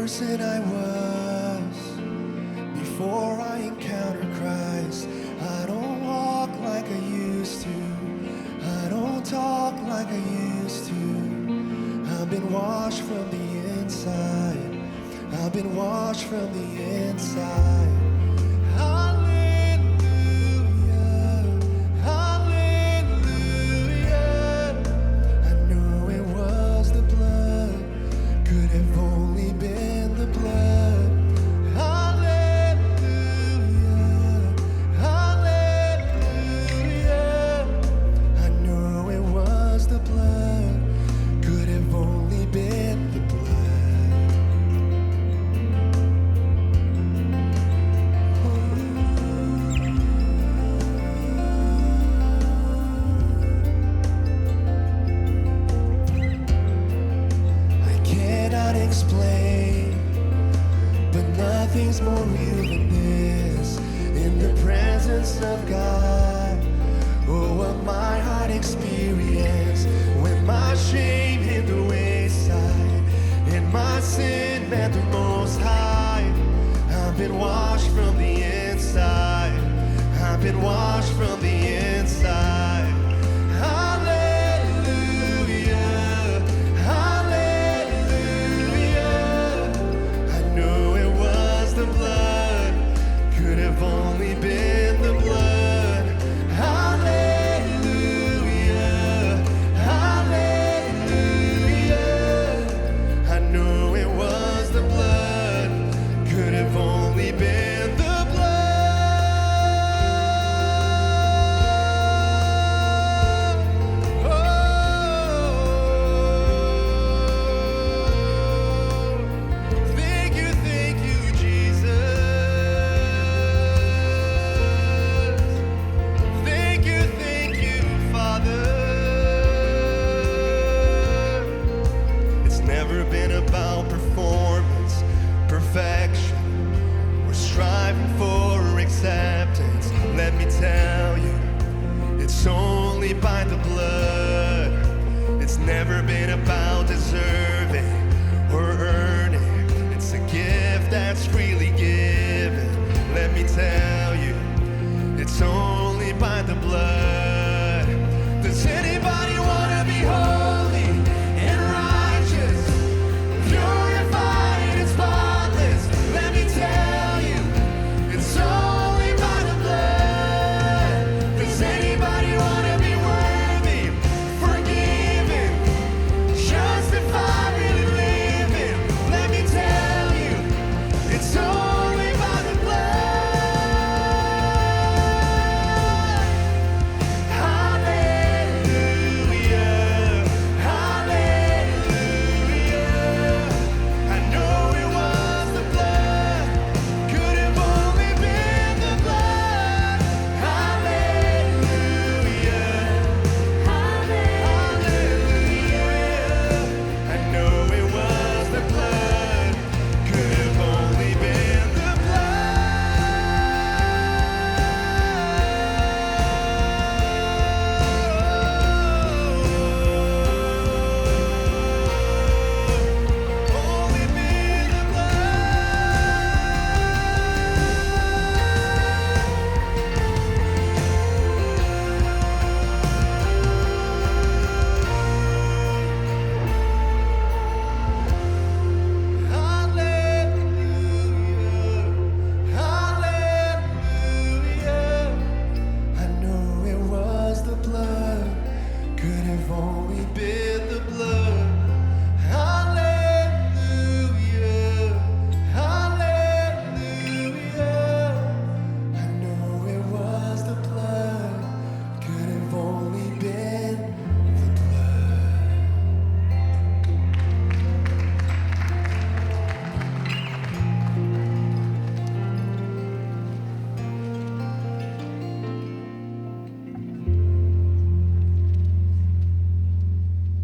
person I was before I encountered Christ. I don't walk like I used to. I don't talk like I used to. I've been washed from the inside. I've been washed from the inside. Explain, but nothing's more real than this. In the presence of God, oh, what my heart experienced when my shame hit the wayside and my sin met the Most High. I've been washed from the inside. I've been washed from the inside. Only been the blood. Hallelujah, hallelujah. I know it was the blood. Could have only been the blood. Oh, thank you, Jesus. Been about performance, perfection. We're striving for acceptance. Let me tell you, it's only by the blood. It's never been about deserve.